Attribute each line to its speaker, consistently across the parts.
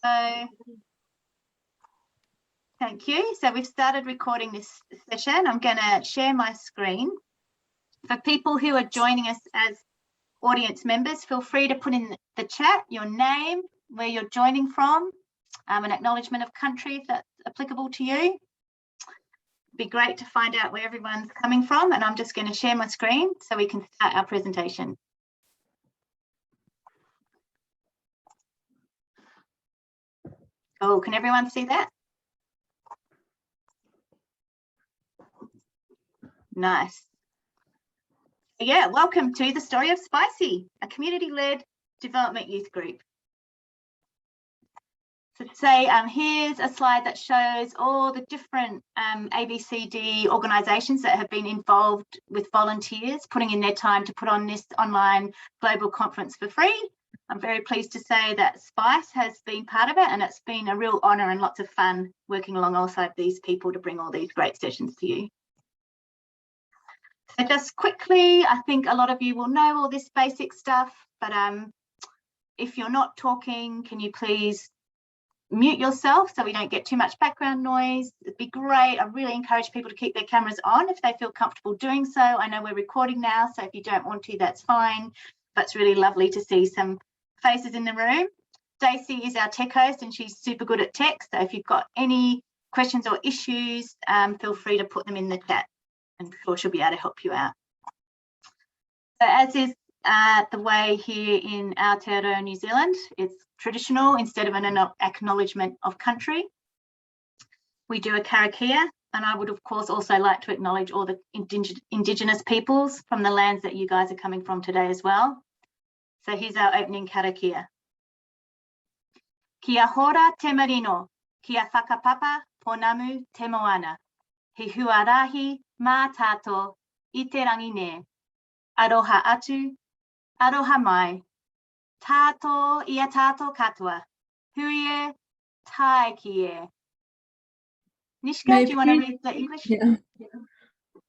Speaker 1: So thank you. So we've started recording this session. I'm going to share my screen. For people who are joining us as audience members, feel free to put in the chat your name, where you're joining from, an acknowledgement of country if that's applicable to you. It'd be great to find out where everyone's coming from, and I'm just going to share my screen so we can start our presentation. Oh, can everyone see that? Nice. Yeah, welcome to the story of SPiCE-Y, a community-led development youth group. So today, here's a slide that shows all the different ABCD organisations that have been involved with volunteers putting in their time to put on this online global conference for free. I'm very pleased to say that SPiCE has been part of it, and it's been a real honour and lots of fun working alongside these people to bring all these great sessions to you. So just quickly, I think a lot of you will know all this basic stuff, but if you're not talking, can you please mute yourself so we don't get too much background noise? It'd be great. I really encourage people to keep their cameras on if they feel comfortable doing so. I know we're recording now, so if you don't want to, that's fine. But it's really lovely to see some faces in the room. Stacey is our tech host and she's super good at tech. So if you've got any questions or issues, feel free to put them in the chat. I'm sure she'll be able to help you out. So as is the way here in Aotearoa, New Zealand, it's traditional instead of an acknowledgement of country. We do a karakia, and I would of course also like to acknowledge all the Indigenous peoples from the lands that you guys are coming from today as well. So here's our opening karakia. Kia hora te marino, kia whakapapa ponamu te moana. He huarahi mā tātou I te rangi ne. Aroha atu, aroha mai. Tātou ia tātou katoa. Huie tai ki e. Nishka, do you want to read the English?
Speaker 2: Yeah.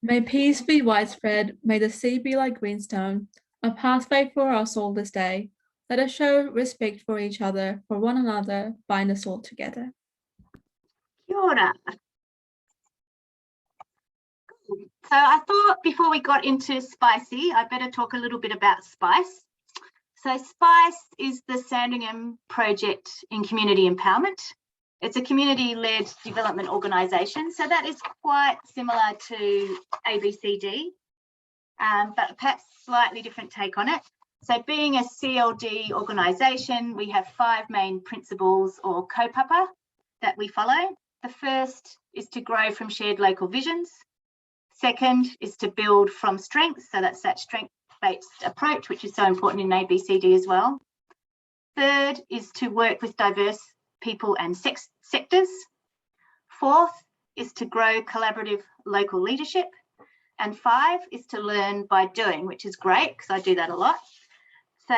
Speaker 2: May peace be widespread. May the sea be like greenstone, a pathway for us all this day. Let us show respect for each other, for one another, bind us all together.
Speaker 1: Kia ora. So I thought before we got into SPiCE-Y, I better talk a little bit about SPiCE. So SPiCE is the Sandringham Project in community empowerment. It's a community-led development organisation, so that is quite similar to ABCD, but perhaps slightly different take on it. So being a CLD organisation, we have 5 main principles or kaupapa that we follow. The first is to grow from shared local visions. Second is to build from strengths, so that's that strength-based approach, which is so important in ABCD as well. Third is to work with diverse people and sectors. Fourth is to grow collaborative local leadership. And 5 is to learn by doing, which is great because I do that a lot. So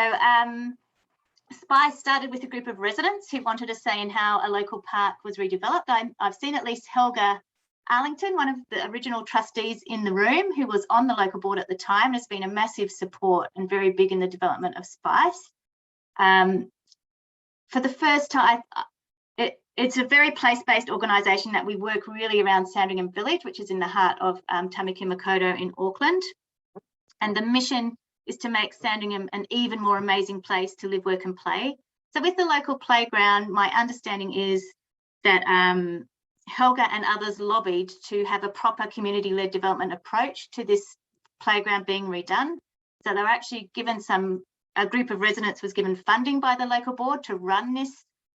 Speaker 1: SPiCE started with a group of residents who wanted a say in how a local park was redeveloped. I've seen at least Helga Arlington, one of the original trustees in the room, who was on the local board at the time, has been a massive support and very big in the development of SPiCE. For the first time, it's a very place-based organisation that we work really around Sandringham Village, which is in the heart of Tamaki Makaurau in Auckland. And the mission is to make Sandringham an even more amazing place to live, work and play. So with the local playground, my understanding is that Helga and others lobbied to have a proper community-led development approach to this playground being redone. So they were actually given a group of residents was given funding by the local board to run this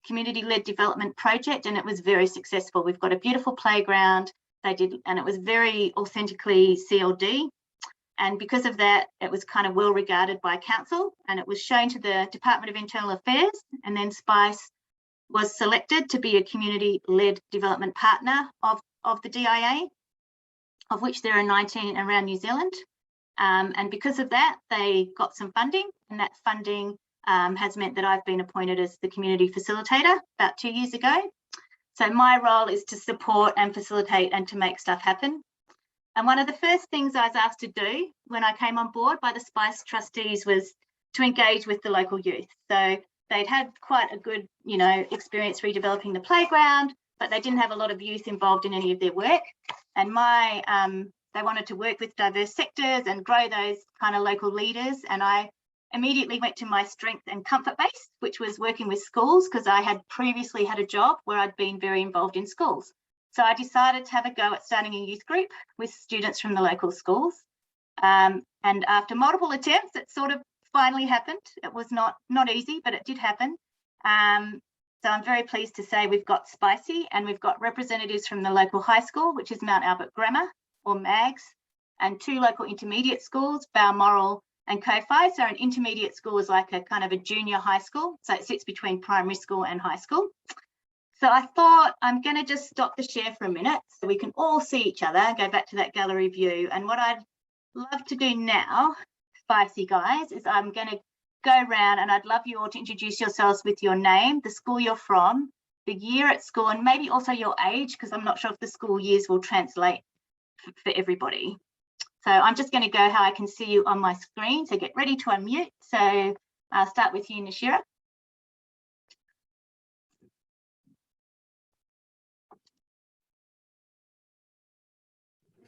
Speaker 1: community-led development project, and it was very successful. We've got a beautiful playground, and it was very authentically CLD. And because of that, it was kind of well regarded by council, and it was shown to the Department of Internal Affairs, and then SPiCE was selected to be a community-led development partner of the DIA, of which there are 19 around New Zealand. And because of that, they got some funding, and that funding has meant that I've been appointed as the community facilitator about 2 years ago. So my role is to support and facilitate and to make stuff happen. And one of the first things I was asked to do when I came on board by the SPiCE trustees was to engage with the local youth. So they'd had quite a good, experience redeveloping the playground, but they didn't have a lot of youth involved in any of their work. And they wanted to work with diverse sectors and grow those kind of local leaders. And I immediately went to my strength and comfort base, which was working with schools, because I had previously had a job where I'd been very involved in schools. So I decided to have a go at starting a youth group with students from the local schools. And after multiple attempts, it sort of finally happened. It was not easy, but it did happen. So I'm very pleased to say we've got SPiCE-Y, and we've got representatives from the local high school, which is Mount Albert Grammar, or MAGS, and 2 local intermediate schools, Balmoral and Ko-Fi. So an intermediate school is like a kind of a junior high school. So it sits between primary school and high school. So I thought I'm going to just stop the share for a minute so we can all see each other, go back to that gallery view. And what I'd love to do now, SPiCE-Y guys, is I'm going to go around and I'd love you all to introduce yourselves with your name, the school you're from, the year at school, and maybe also your age, because I'm not sure if the school years will translate for everybody. So I'm just going to go how I can see you on my screen. So get ready to unmute. So I'll start with you, Nashira.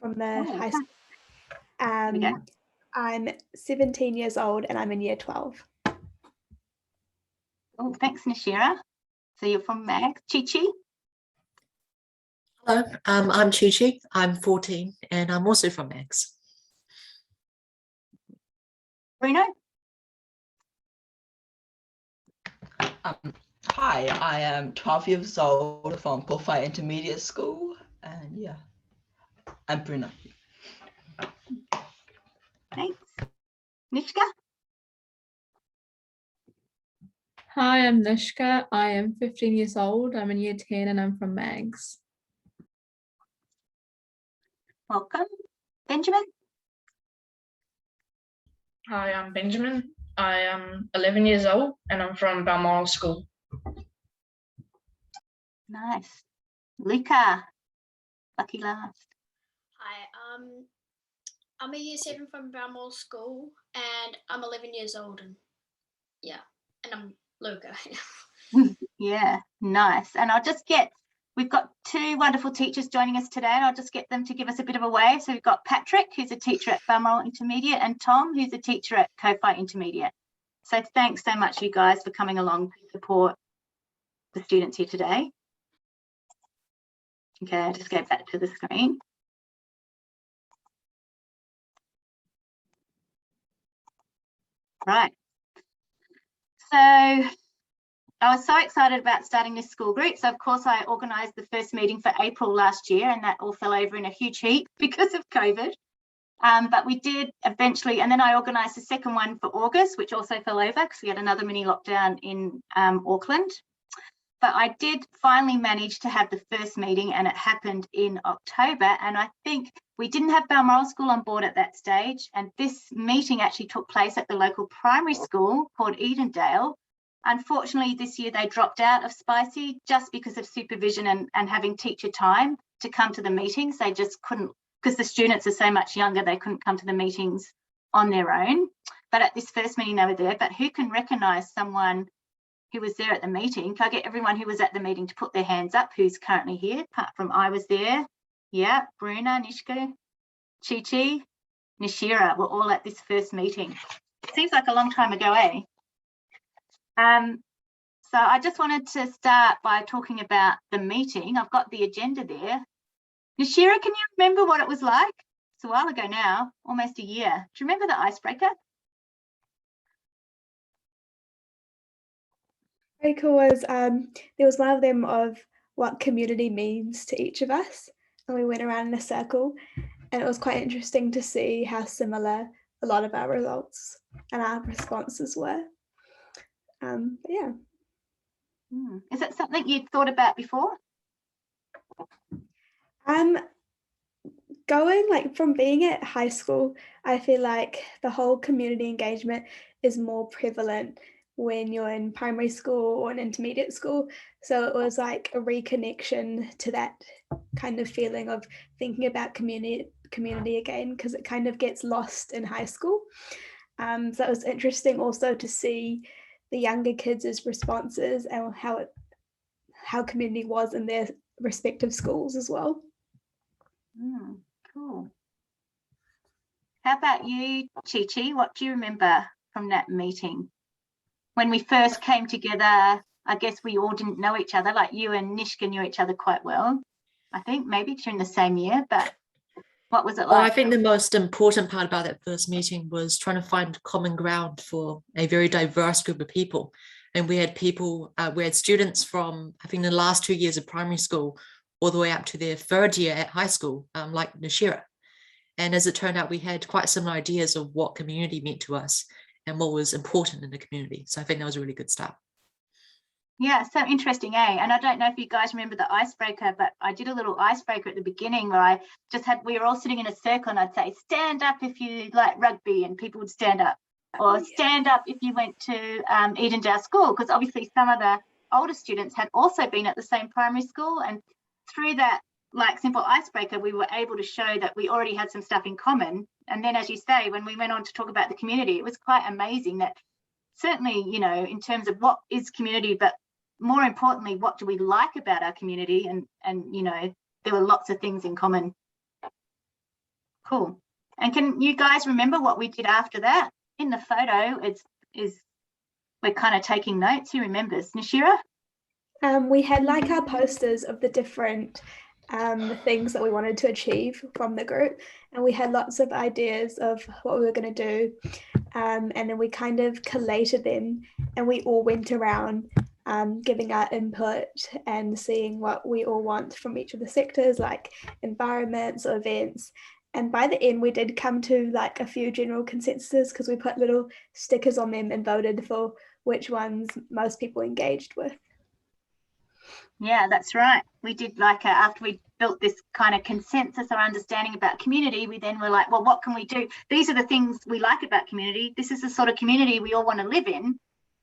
Speaker 3: From the high school. I'm 17 years old and I'm in year 12.
Speaker 1: Oh, thanks, Nashira. So you're from MAG. Chi-Chi?
Speaker 4: Hello, I'm Chi-Chi. I'm 14 and I'm also from MAGS.
Speaker 1: Bruno?
Speaker 5: Hi, I am 12 years old from Ko-Fi Intermediate School, and yeah, I'm Bruno.
Speaker 1: Thanks. Nishka?
Speaker 2: Hi, I'm Nishka. I am 15 years old. I'm in year 10 and I'm from MAGS.
Speaker 1: Welcome. Benjamin?
Speaker 6: Hi, I'm Benjamin. I am 11 years old and I'm from Balmoral School.
Speaker 1: Nice. Luca? Lucky last.
Speaker 7: Hi, I'm a year 7 from Balmoral School and I'm 11 years old, and and I'm Luca.
Speaker 1: Yeah, nice. And we've got 2 wonderful teachers joining us today, and I'll just get them to give us a bit of a wave. So we've got Patrick, who's a teacher at Balmoral Intermediate, and Tom, who's a teacher at Ko-Fi Intermediate. So thanks so much, you guys, for coming along to support the students here today. Okay, I'll just go back to the screen. Right. So I was so excited about starting this school group. So of course I organised the first meeting for April last year, and that all fell over in a huge heap because of COVID. But we did eventually, and then I organised the second one for August, which also fell over because we had another mini lockdown in Auckland. But I did finally manage to have the first meeting, and it happened in October. And I think we didn't have Balmoral School on board at that stage. And this meeting actually took place at the local primary school called Edendale. Unfortunately, this year they dropped out of SPiCE-Y just because of supervision and having teacher time to come to the meetings. They just couldn't, because the students are so much younger, they couldn't come to the meetings on their own. But at this first meeting, they were there. But who can recognise someone who was there at the meeting? Can I get everyone who was at the meeting to put their hands up who's currently here, apart from I was there? Yeah, Bruna, Nishka, Chi-Chi, Nashira were all at this first meeting. Seems like a long time ago, eh? So I just wanted to start by talking about the meeting. I've got the agenda there. Nashira, can you remember what it was like? It's a while ago now, almost a year. Do you remember the icebreaker?
Speaker 3: Icebreaker was there was one of them of what community means to each of us, and we went around in a circle, and it was quite interesting to see how similar a lot of our results and our responses were. Yeah.
Speaker 1: Is it something you'd thought about before?
Speaker 3: Going like from being at high school, I feel like the whole community engagement is more prevalent when you're in primary school or an intermediate school. So it was like a reconnection to that kind of feeling of thinking about community again, because it kind of gets lost in high school. So it was interesting also to see the younger kids' responses and how community was in their respective schools as well.
Speaker 1: Cool. How about you, Chi-Chi? What do you remember from that meeting? When we first came together, I guess we all didn't know each other, like you and Nishka knew each other quite well. I think maybe during the same year, but what was it like?
Speaker 4: Well, I think the most important part about that first meeting was trying to find common ground for a very diverse group of people. And we had students from, I think, the last 2 years of primary school all the way up to their third year at high school, like Nashira. And as it turned out, we had quite similar ideas of what community meant to us and what was important in the community. So I think that was a really good start.
Speaker 1: Yeah, so interesting, eh? And I don't know if you guys remember the icebreaker, but I did a little icebreaker at the beginning where we were all sitting in a circle and I'd say, stand up if you like rugby, and people would stand up. Or stand up if you went to Edendale School, because obviously some of the older students had also been at the same primary school, and through that like simple icebreaker we were able to show that we already had some stuff in common. And then, as you say, when we went on to talk about the community, it was quite amazing that certainly, you know, in terms of what is community, but more importantly, what do we like about our community, and you know, there were lots of things in common. Cool. And can you guys remember what we did after that? In the photo, we're kind of taking notes. Who remembers? Nashira?
Speaker 3: We had like our posters of the different things that we wanted to achieve from the group, and we had lots of ideas of what we were going to do, and then we kind of collated them, and we all went around giving our input and seeing what we all want from each of the sectors, like environments or events. And by the end, we did come to like a few general consensuses, because we put little stickers on them and voted for which ones most people engaged with.
Speaker 1: Yeah, that's right. We did like after we built this kind of consensus or understanding about community, we then were like, well, what can we do? These are the things we like about community. This is the sort of community we all want to live in.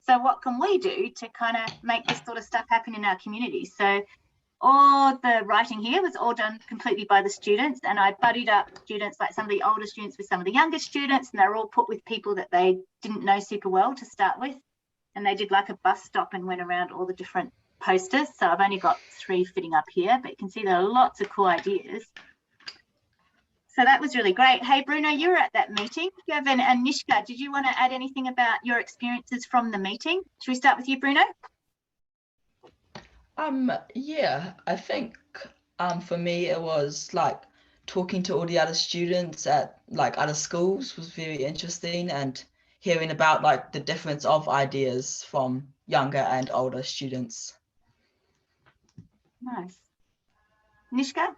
Speaker 1: So what can we do to kind of make this sort of stuff happen in our community? So all the writing here was all done completely by the students, and I buddied up students, like some of the older students with some of the younger students, and they were all put with people that they didn't know super well to start with. And they did like a bus stop and went around all the different posters. So I've only got 3 fitting up here, but you can see there are lots of cool ideas. So that was really great. Hey, Bruno, you were at that meeting. Gavin and Nishka, did you want to add anything about your experiences from the meeting? Should we start with you, Bruno?
Speaker 5: Yeah, I think for me it was like talking to all the other students at like other schools was very interesting, and hearing about like the difference of ideas from younger and older students.
Speaker 1: Nice. Nishka?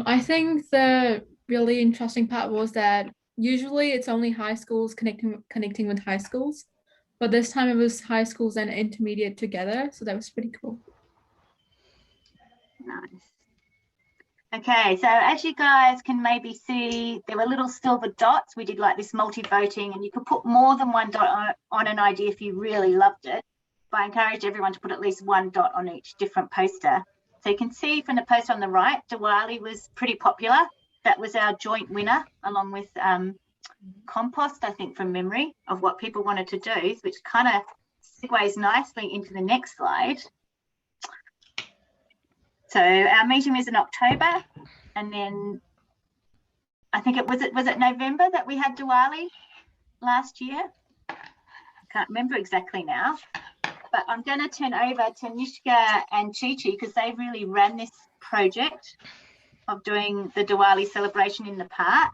Speaker 2: I think the really interesting part was that usually it's only high schools connecting with high schools, but this time it was high schools and intermediate together, so that was pretty cool.
Speaker 1: Nice. Okay, so as you guys can maybe see, there were little silver dots. We did like this multi-voting, and you could put more than one dot on an idea if you really loved it. But I encourage everyone to put at least one dot on each different poster. So you can see from the poster on the right, Diwali was pretty popular. That was our joint winner, along with compost, I think, from memory, of what people wanted to do, which kind of segues nicely into the next slide. So our meeting was in October, and then I think was it November that we had Diwali last year? I can't remember exactly now, but I'm going to turn over to Nishka and Chi-Chi, because they really ran this project of doing the Diwali celebration in the park.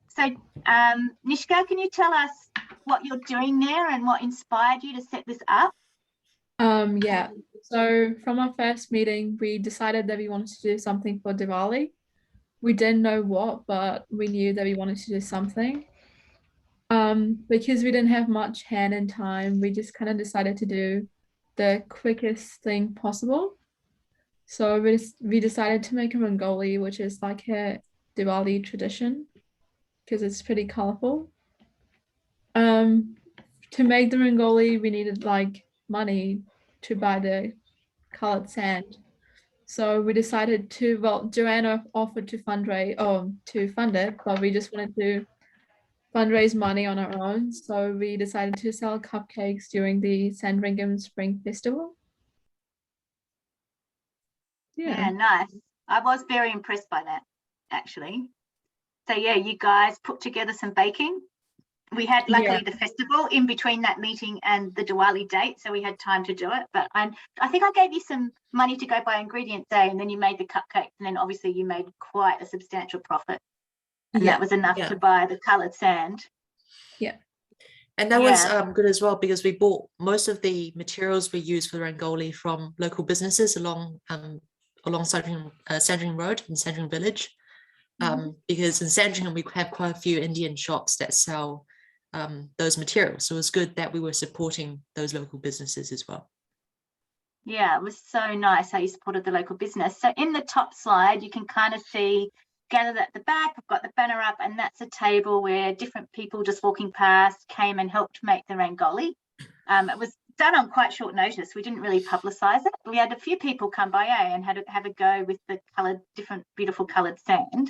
Speaker 1: So Nishka, can you tell us what you're doing there and what inspired you to set this up?
Speaker 2: Yeah, so from our first meeting, we decided that we wanted to do something for Diwali. We didn't know what, but we knew that we wanted to do something. Because we didn't have much hand and time, we just kind of decided to do the quickest thing possible. So we decided to make a rangoli, which is like a Diwali tradition, because it's pretty colorful. To make the rangoli, we needed like money to buy the colored sand. So we decided to, well, Joanne offered to fund it, but we just wanted to fundraise money on our own. So we decided to sell cupcakes during the Sandringham Spring Festival.
Speaker 1: Yeah, nice. I was very impressed by that, actually. So yeah, you guys put together some baking. We had luckily the festival in between that meeting and the Diwali date, so we had time to do it. But I think I gave you some money to go buy ingredients there, and then you made the cupcakes, and then obviously you made quite a substantial profit. And that was enough to buy the coloured sand.
Speaker 2: Yeah.
Speaker 4: And that was good as well, because we bought most of the materials we used for the Rangoli from local businesses along Sandringham Road in Sandringham Village. Because in Sandringham we have quite a few Indian shops that sell those materials. So it was good that we were supporting those local businesses as well.
Speaker 1: Yeah, it was so nice how you supported the local business. So in the top slide, you can kind of see gathered at the back, I've got the banner up, and that's a table where different people just walking past came and helped make the Rangoli. It was done on quite short notice. We didn't really publicise it. We had a few people come by and have a go with the different beautiful coloured sand.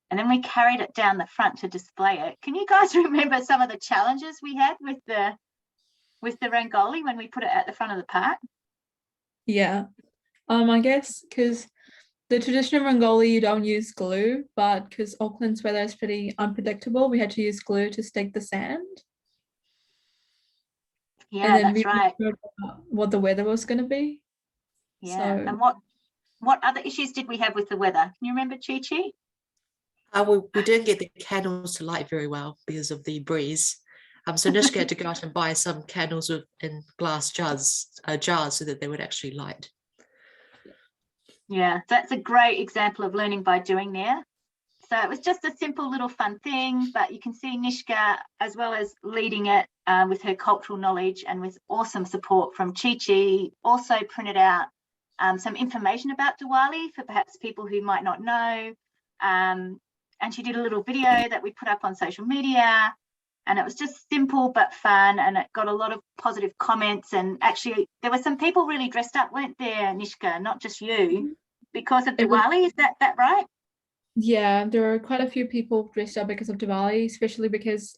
Speaker 1: And then we carried it down the front to display it. Can you guys remember some of the challenges we had with the Rangoli when we put it at the front of the park?
Speaker 2: Yeah, I guess because the traditional Rangoli, you don't use glue, but because Auckland's weather is pretty unpredictable, we had to use glue to stick the sand.
Speaker 1: Yeah, and that's right.
Speaker 2: What the weather was going to be.
Speaker 1: Yeah,
Speaker 2: so,
Speaker 1: and what other issues did we have with the weather? Can you remember, Chi-Chi?
Speaker 4: We didn't get the candles to light very well because of the breeze. So Nishka had to go out and buy some candles in glass jars so that they would actually light.
Speaker 1: Yeah, that's a great example of learning by doing there. So it was just a simple little fun thing, but you can see Nishka, as well as leading it with her cultural knowledge and with awesome support from Chi-Chi, also printed out some information about Diwali for perhaps people who might not know. And she did a little video that we put up on social media, and it was just simple but fun, and it got a lot of positive comments. And actually there were some people really dressed up, weren't there, Nishka, not just you, because of Diwali. Is that right?
Speaker 2: Yeah, there are quite a few people dressed up because of Diwali, especially because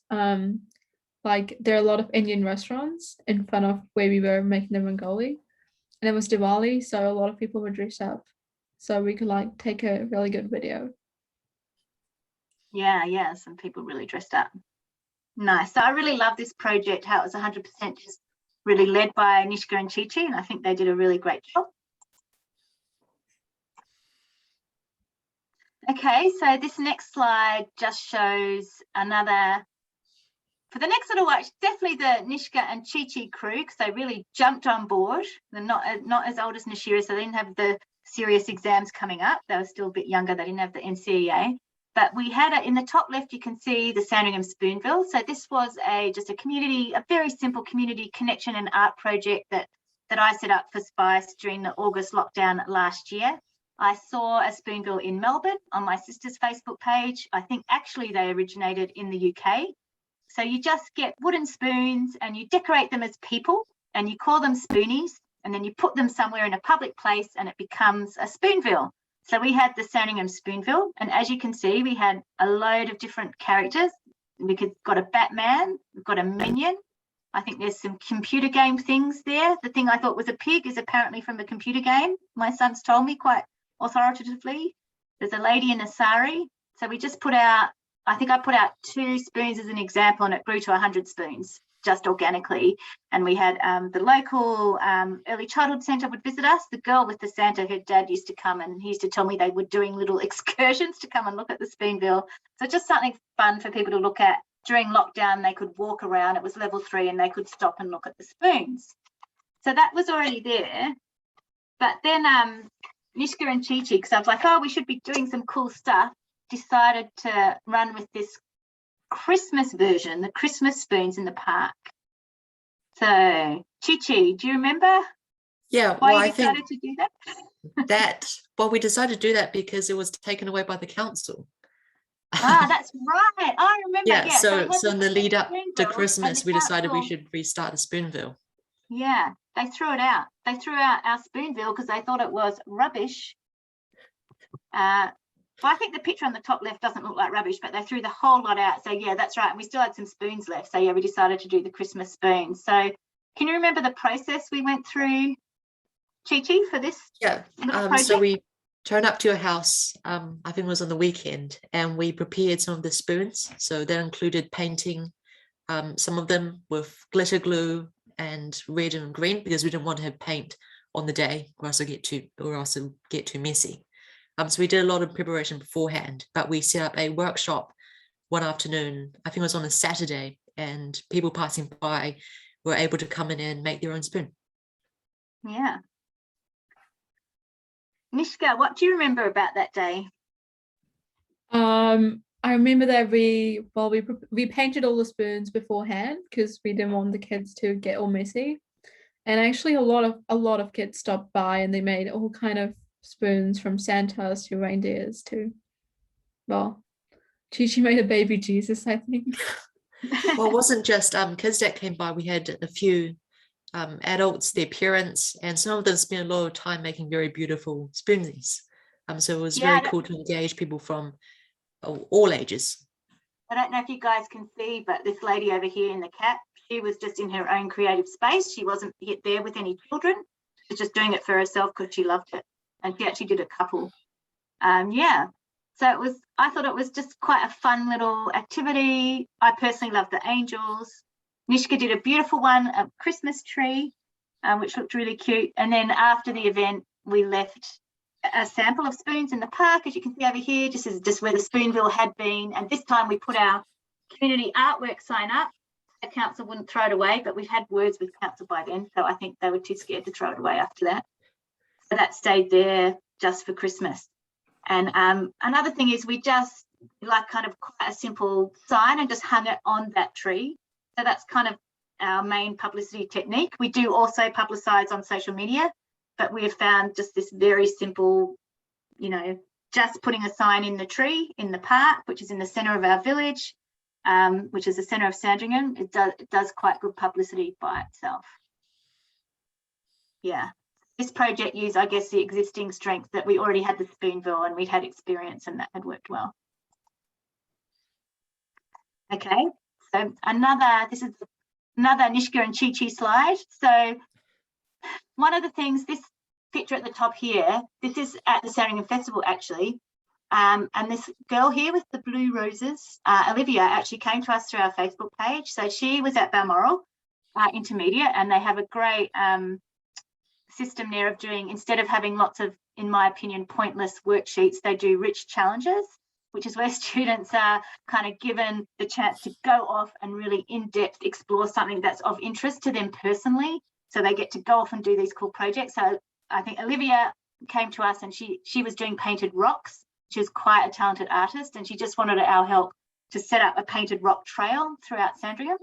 Speaker 2: like there are a lot of Indian restaurants in front of where we were making the Rangoli, and it was Diwali, so a lot of people were dressed up, so we could like take a really good video.
Speaker 1: Yeah, some people really dressed up. Nice. So I really love this project, how it was 100% just really led by Nishka and Chi-Chi, and I think they did a really great job. Okay, so this next slide just shows another, for the next little while, definitely the Nishka and Chi-Chi crew, because they really jumped on board. They're not as old as Nashira, so they didn't have the serious exams coming up. They were still a bit younger. They didn't have the NCEA. But we had in the top left, you can see the Sandringham Spoonville. So this was just a very simple community connection and art project that I set up for SPiCE during the August lockdown last year. I saw a spoonville in Melbourne on my sister's Facebook page. I think actually they originated in the UK. So you just get wooden spoons and you decorate them as people and you call them spoonies, and then you put them somewhere in a public place and it becomes a spoonville. So we had the Sandringham Spoonville, and as you can see, we had a load of different characters. Got a Batman, we've got a Minion. I think there's some computer game things there. The thing I thought was a pig is apparently from a computer game. My son's told me quite authoritatively. There's a lady in a sari. So we just put out, I think I put out 2 spoons as an example, and it grew to 100 spoons just organically. And we had the local early childhood centre would visit us. The girl with the Santa, her dad used to come, and he used to tell me they were doing little excursions to come and look at the spoonville. So just something fun for people to look at. During lockdown, they could walk around. It was level 3 and they could stop and look at the spoons. So that was already there. But then Nishka and Chi-Chi, because I was like, oh, we should be doing some cool stuff, decided to run with this Christmas version, the Christmas spoons in the park. So Chi-Chi, do you remember?
Speaker 4: Yeah,
Speaker 1: why you decided to do that?
Speaker 4: We decided to do that because it was taken away by the council.
Speaker 1: That's right. I remember.
Speaker 4: Yeah, so in the lead up to Christmas, we decided we should restart the spoonville.
Speaker 1: Yeah, they threw it out. They threw out our spoonville because they thought it was rubbish. Well, I think the picture on the top left doesn't look like rubbish, but they threw the whole lot out. So yeah, that's right. And we still had some spoons left. So yeah, we decided to do the Christmas spoons. So can you remember the process we went through, Chi-Chi, for this little project?
Speaker 4: So we turned up to your house, I think it was on the weekend, and we prepared some of the spoons. So that included painting some of them with glitter glue and red and green, because we didn't want to have paint on the day or else it'll get too messy. So we did a lot of preparation beforehand, but we set up a workshop one afternoon, I think it was on a Saturday, and people passing by were able to come in and make their own spoon.
Speaker 1: Yeah. Nishka, what do you remember about that day?
Speaker 2: I remember that we painted all the spoons beforehand because we didn't want the kids to get all messy. And actually a lot of kids stopped by and they made all kind of spoons, from Santas to reindeers to, well, Chi-Chi made a baby Jesus, I think.
Speaker 4: Well, it wasn't just kids that came by. We had a few adults, their parents, and some of them spent a lot of time making very beautiful spoonies. So it was very cool to engage people from all ages.
Speaker 1: I don't know if you guys can see, but this lady over here in the cap, she was just in her own creative space. She wasn't yet there with any children. She was just doing it for herself because she loved it. And she actually did a couple. Yeah. So I thought it was just quite a fun little activity. I personally love the angels. Nishka did a beautiful one, a Christmas tree, which looked really cute. And then after the event, we left a sample of spoons in the park, as you can see over here, just where the Spoonville had been. And this time we put our community artwork sign up. The council wouldn't throw it away, but we've had words with council by then, so I think they were too scared to throw it away after that. So that stayed there just for Christmas. And another thing is we just kind of quite a simple sign and just hung it on that tree. So that's kind of our main publicity technique. We do also publicise on social media, but we have found just this very simple, just putting a sign in the tree in the park, which is in the centre of our village, which is the centre of Sandringham. It does quite good publicity by itself. Yeah. This project used, I guess, the existing strength that we already had the Spoonville and we'd had experience, and that had worked well. Okay, so this is another Nishka and Chi-Chi slide. So one of the things, this picture at the top here, this is at the Sandringham Festival actually, and this girl here with the blue roses, Olivia, actually came to us through our Facebook page. So she was at Balmoral Intermediate, and they have a great system there of doing, instead of having lots of, in my opinion, pointless worksheets, they do rich challenges, which is where students are kind of given the chance to go off and really in-depth explore something that's of interest to them personally. So they get to go off and do these cool projects. So I think Olivia came to us and she was doing painted rocks. She was quite a talented artist, and she just wanted our help to set up a painted rock trail throughout Sandringham.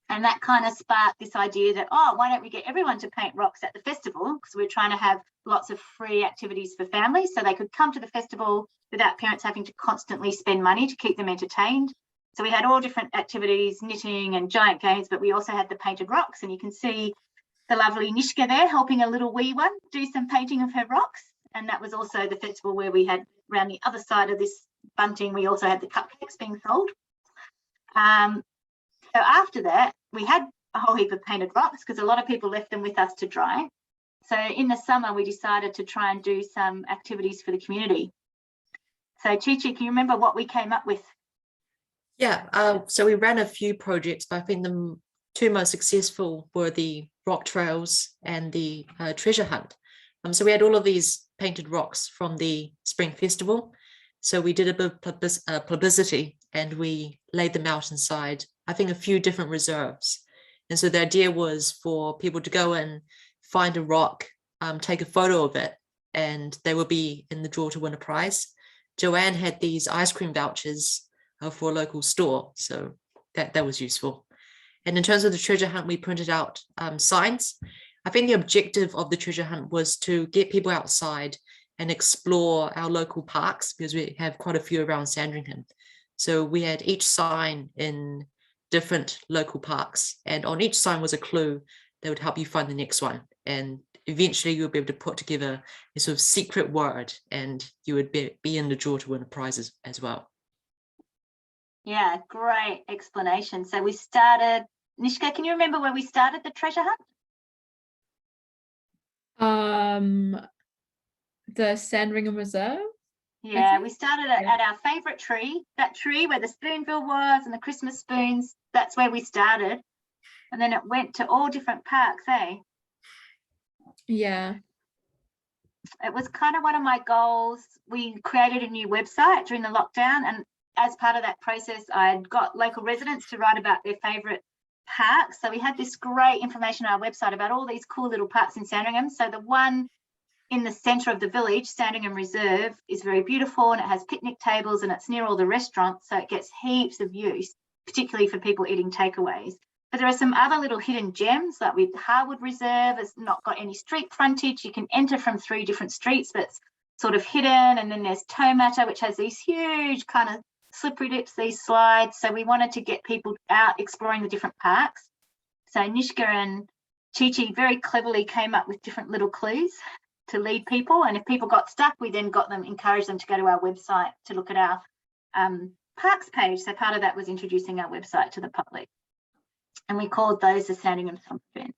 Speaker 1: And that kind of sparked this idea that, why don't we get everyone to paint rocks at the festival? Because we're trying to have lots of free activities for families so they could come to the festival without parents having to constantly spend money to keep them entertained. So we had all different activities, knitting and giant games, but we also had the painted rocks. And you can see the lovely Nishka there helping a little wee one do some painting of her rocks. And that was also the festival where we had, around the other side of this bunting, we also had the cupcakes being sold. So after that, we had a whole heap of painted rocks because a lot of people left them with us to dry. So in the summer, we decided to try and do some activities for the community. So Chi-Chi, can you remember what we came up with?
Speaker 4: Yeah, so we ran a few projects, but I think the two most successful were the rock trails and the treasure hunt. So we had all of these painted rocks from the Spring Festival. So we did a bit of publicity and we laid them out inside, I think, a few different reserves. And so the idea was for people to go and find a rock, take a photo of it, and they will be in the draw to win a prize. Joanne had these ice cream vouchers for a local store, so that was useful. And in terms of the treasure hunt, we printed out signs. I think the objective of the treasure hunt was to get people outside and explore our local parks, because we have quite a few around Sandringham. So we had each sign in different local parks, and on each sign was a clue that would help you find the next one. and eventually you'll be able to put together a sort of secret word, and you would be in the draw to win a prize as well.
Speaker 1: Yeah, great explanation. So we started, Nishka, can you remember where we started the treasure hunt?
Speaker 2: The Sandringham Reserve.
Speaker 1: Yeah, we started at our favourite tree, that tree where the spoonbill was and the Christmas spoons. That's where we started. And then it went to all different parks, eh?
Speaker 2: Yeah.
Speaker 1: It was kind of one of my goals. We created a new website during the lockdown, and as part of that process, I'd got local residents to write about their favourite parks. So we had this great information on our website about all these cool little parks in Sandringham. So the one in the centre of the village, Sandringham Reserve, is very beautiful, and it has picnic tables and it's near all the restaurants, so it gets heaps of use, particularly for people eating takeaways. But there are some other little hidden gems, like with Harwood Reserve, it's not got any street frontage. You can enter from 3 different streets, but it's sort of hidden. And then there's Tomata, which has these huge kind of slippery dips, these slides. So we wanted to get people out exploring the different parks. So Nishka and Chi-Chi very cleverly came up with different little clues to lead people, and if people got stuck, we then encouraged them to go to our website to look at our parks page. So part of that was introducing our website to the public, and we called those the Sandringham Summer Events.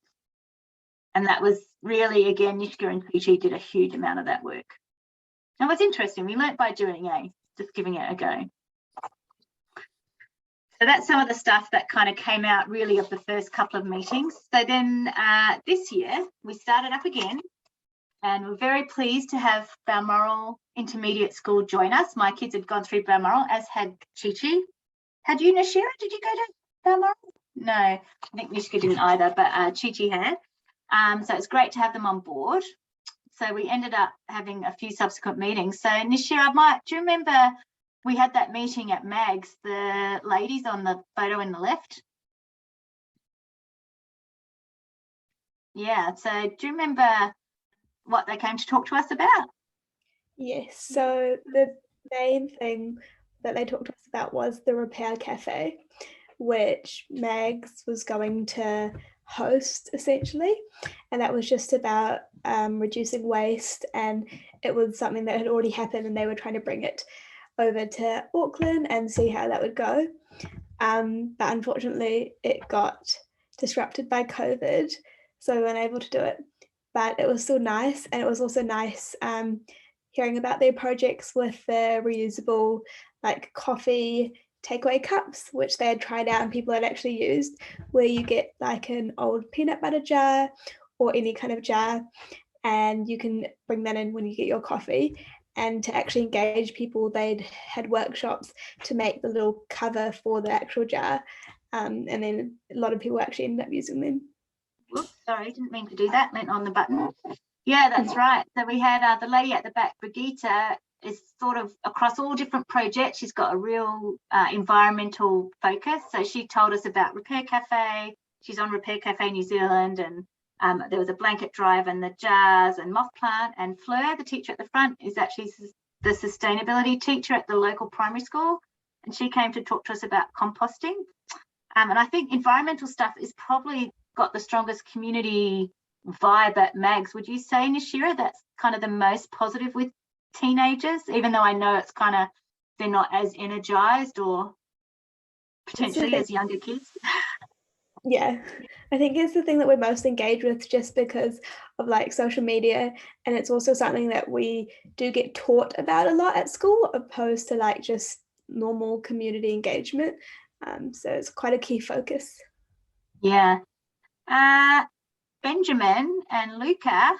Speaker 1: And that was really, again, Nishka and Chi-Chi did a huge amount of that work. And it was interesting. We learnt by doing, just giving it a go. So that's some of the stuff that kind of came out really of the first couple of meetings. So then this year we started up again. And we're very pleased to have Balmoral Intermediate School join us. My kids had gone through Balmoral, as had Chi-Chi. Had you, Nashira? Did you go to Balmoral? No, I think Nishka didn't either, but Chi-Chi had. So it's great to have them on board. So we ended up having a few subsequent meetings. So Nashira, do you remember we had that meeting at Mags, the ladies on the photo in the left? Yeah, so do you remember what they came to talk to us about?
Speaker 3: Yes, so the main thing that they talked to us about was the repair cafe, which Mags was going to host essentially, and that was just about reducing waste, and it was something that had already happened and they were trying to bring it over to Auckland and see how that would go, but unfortunately it got disrupted by COVID, so we weren't able to do it. But it was still nice, and it was also nice hearing about their projects with the reusable like coffee takeaway cups, which they had tried out and people had actually used, where you get like an old peanut butter jar or any kind of jar, and you can bring that in when you get your coffee. And to actually engage people, they'd had workshops to make the little cover for the actual jar, and then a lot of people actually ended up using them.
Speaker 1: Whoops, sorry, didn't mean to do that, meant on the button. Yeah, that's right. So we had the lady at the back, Brigitte, is sort of across all different projects. She's got a real environmental focus. So she told us about Repair Cafe. She's on Repair Cafe New Zealand, and there was a blanket drive and the jars and moth plant. And Fleur, the teacher at the front, is actually the sustainability teacher at the local primary school. And she came to talk to us about composting. And I think environmental stuff is probably got the strongest community vibe at Mags. Would you say, Nashira, that's kind of the most positive with teenagers, even though I know it's kind of, they're not as energized or potentially as younger kids?
Speaker 3: Yeah, I think it's the thing that we're most engaged with just because of like social media, and it's also something that we do get taught about a lot at school, opposed to like just normal community engagement. So it's quite a key focus.
Speaker 1: Yeah. Benjamin and Luca,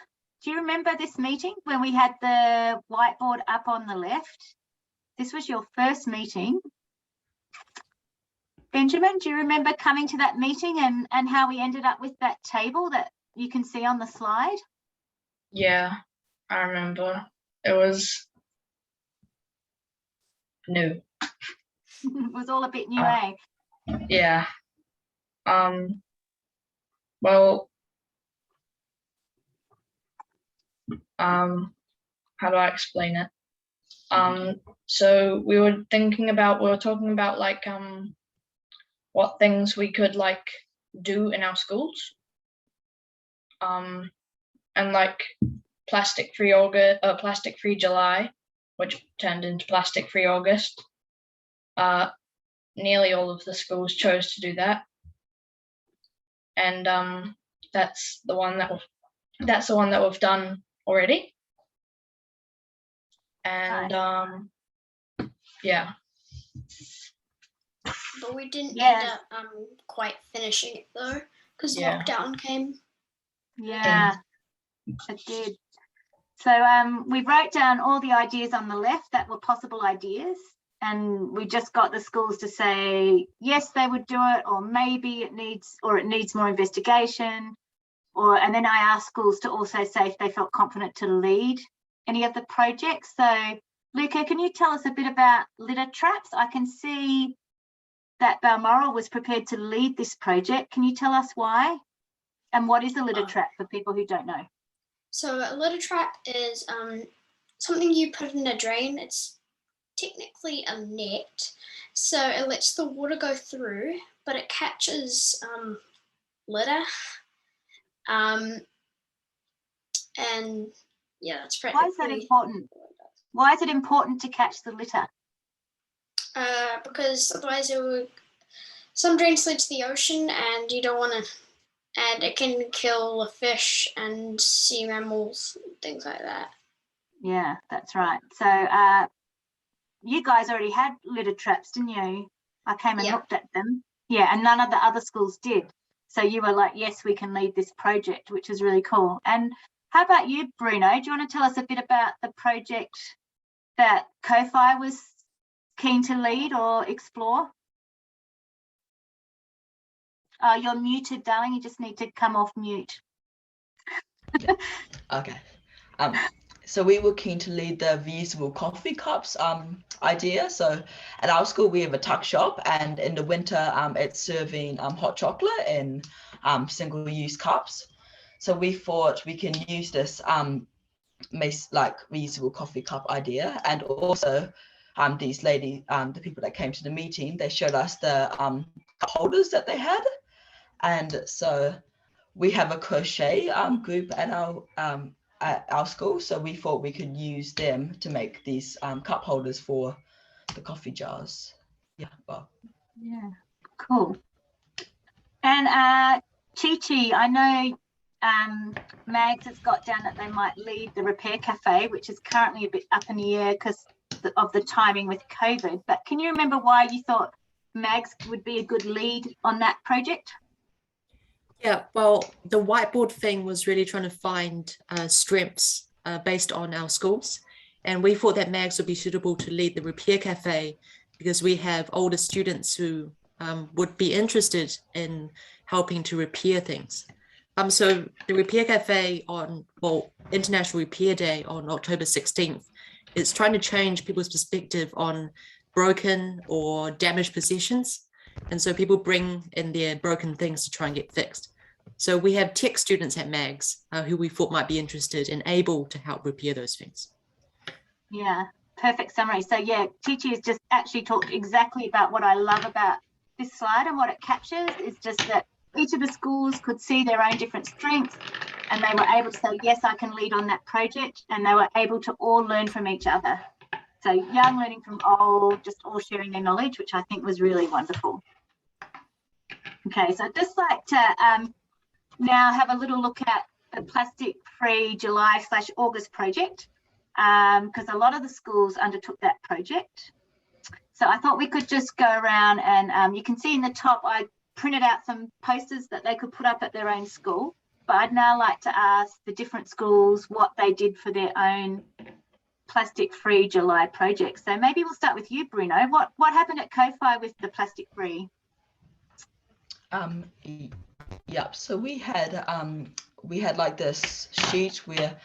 Speaker 1: do you remember this meeting when we had the whiteboard up on the left? This was your first meeting. Benjamin, do you remember coming to that meeting and how we ended up with that table that you can see on the slide?
Speaker 6: Yeah, I remember. It was new.
Speaker 1: It was all a bit new, eh?
Speaker 6: Yeah. Well, how do I explain it? So we were talking about like what things we could like do in our schools. and like plastic free August, plastic free July, which turned into plastic free August. Nearly all of the schools chose to do that, and that's the one that we've done already. And yeah.
Speaker 7: But we didn't
Speaker 1: Yeah.
Speaker 7: end up quite finishing it though, because
Speaker 6: Yeah.
Speaker 7: lockdown came.
Speaker 1: Yeah, it did. So we wrote down all the ideas on the left that were possible ideas, and we just got the schools to say yes, they would do it, or maybe it needs more investigation, and then I asked schools to also say if they felt confident to lead any of the projects. So Luca, can you tell us a bit about litter traps? I can see that Balmoral was prepared to lead this project. Can you tell us why? And what is a litter trap for people who don't know?
Speaker 7: So a litter trap is something you put in a drain. It's technically a net, so it lets the water go through, but it catches litter. And yeah, that's practically.
Speaker 1: Why is that important? Why is it important to catch the litter?
Speaker 7: Because otherwise some drains lead to the ocean, and you don't want to, and it can kill the fish and sea mammals, things like that.
Speaker 1: Yeah, that's right. So you guys already had litter traps, didn't you? I came and looked at them. Yeah, and none of the other schools did. So you were like, yes, we can lead this project, which is really cool. And how about you, Bruno? Do you want to tell us a bit about the project that Ko-Fi was keen to lead or explore? You're muted, darling. You just need to come off mute.
Speaker 5: Okay. So we were keen to lead the reusable coffee cups idea. So at our school, we have a tuck shop, and in the winter, it's serving hot chocolate in single-use cups. So we thought we can use this reusable coffee cup idea, and also these ladies, the people that came to the meeting, they showed us the cup holders that they had, and so we have a crochet group at our school, so we thought we could use them to make these cup holders for the coffee jars. Yeah, well.
Speaker 1: Yeah, cool. And Chi-Chi, I know Mags has got down that they might lead the repair cafe, which is currently a bit up in the air because of the timing with COVID. But can you remember why you thought Mags would be a good lead on that project?
Speaker 4: Yeah, well, the whiteboard thing was really trying to find strengths based on our schools. And we thought that Mags would be suitable to lead the repair cafe because we have older students who would be interested in helping to repair things. So the repair cafe on, International Repair Day on October 16th, is trying to change people's perspective on broken or damaged possessions. And so people bring in their broken things to try and get fixed. So we have tech students at Mags who we thought might be interested and able to help repair those things.
Speaker 1: Yeah, perfect summary. So yeah, Chi-Chi has just actually talked exactly about what I love about this slide, and what it captures is just that each of the schools could see their own different strengths, and they were able to say, yes, I can lead on that project, and they were able to all learn from each other. So young learning from old, just all sharing their knowledge, which I think was really wonderful. Okay, so I'd just like to now have a little look at the plastic-free July/August project, because a lot of the schools undertook that project. So I thought we could just go around, and you can see in the top, I printed out some posters that they could put up at their own school. But I'd now like to ask the different schools what they did for their own plastic-free July project. So maybe we'll start with you, Bruno. What happened at Ko-Fi with the plastic-free?
Speaker 5: Yep. So we had like this sheet where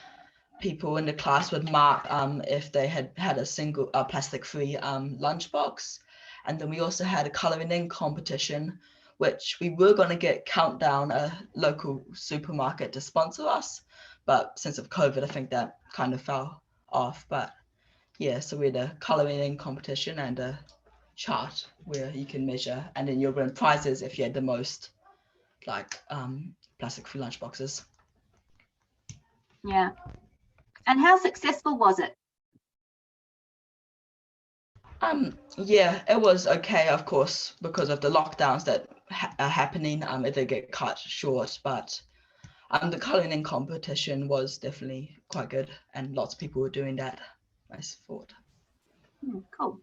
Speaker 5: people in the class would mark if they had a single plastic-free lunchbox, and then we also had a colouring in competition, which we were going to get Countdown, a local supermarket, to sponsor us, but since of COVID, I think that kind of fell off. But yeah, so we had a colouring in competition and a chart where you can measure, and then you'll win prizes if you had the most like plastic-free lunchboxes.
Speaker 1: Yeah. And how successful was it?
Speaker 5: Yeah, it was okay, of course, because of the lockdowns that are happening. It did get cut short, but the colouring competition was definitely quite good, and lots of people were doing that, I thought.
Speaker 1: Cool.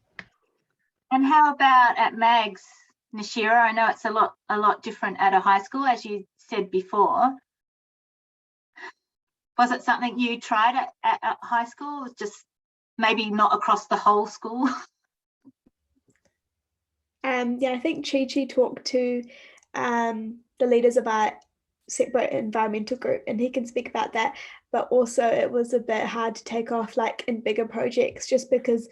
Speaker 1: And how about at Mags, Nashira? I know it's a lot different at a high school, as you said before. Was it something you tried at high school? Just maybe not across the whole school?
Speaker 3: Yeah, I think Chi talked to the leaders of our separate environmental group, and he can speak about that. But also it was a bit hard to take off like in bigger projects, just because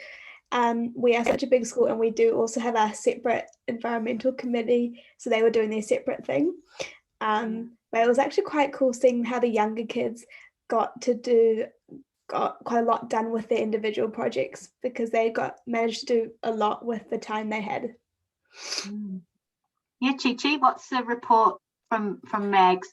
Speaker 3: we are such a big school, and we do also have our separate environmental committee, so they were doing their separate thing. But it was actually quite cool seeing how the younger kids got quite a lot done with their individual projects, because they managed to do a lot with the time they had.
Speaker 1: Yeah, Chi, what's the report from Mags?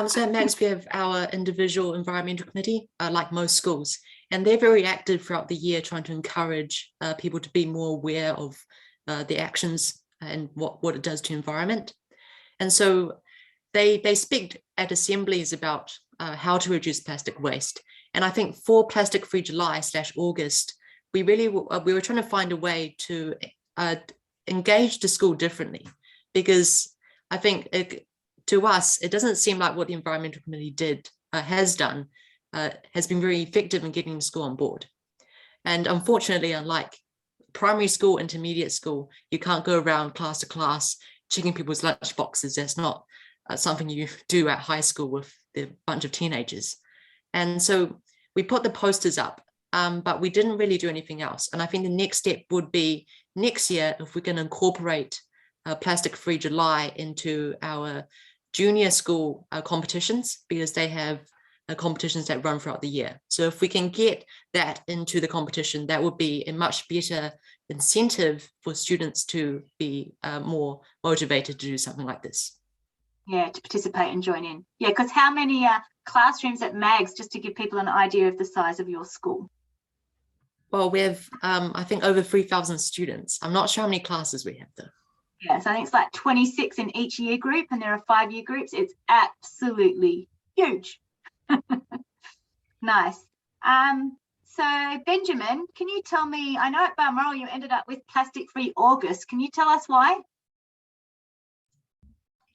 Speaker 4: So at Mags, we have our individual environmental committee, like most schools, and they're very active throughout the year trying to encourage people to be more aware of the actions and what it does to environment. And so they speak at assemblies about how to reduce plastic waste. And I think for Plastic Free July / August, we were trying to find a way to engage the school differently, because I think to us, it doesn't seem like what the environmental committee has done has been very effective in getting the school on board. And unfortunately, unlike primary school, intermediate school, you can't go around class to class checking people's lunch boxes. That's not something you do at high school with a bunch of teenagers. And so we put the posters up, but we didn't really do anything else. And I think the next step would be next year, if we can incorporate Plastic Free July into our junior school competitions, because they have competitions that run throughout the year. So if we can get that into the competition, that would be a much better incentive for students to be more motivated to do something like this.
Speaker 1: Yeah, to participate and join in. Yeah, because how many classrooms at Mags, just to give people an idea of the size of your school?
Speaker 4: Well, we have, I think, over 3,000 students. I'm not sure how many classes we have, though.
Speaker 1: Yeah, so I think it's like 26 in each year group, and there are 5-year groups. It's absolutely huge. Nice. So Benjamin, can you tell me, I know at Balmoral you ended up with Plastic Free August. Can you tell us why?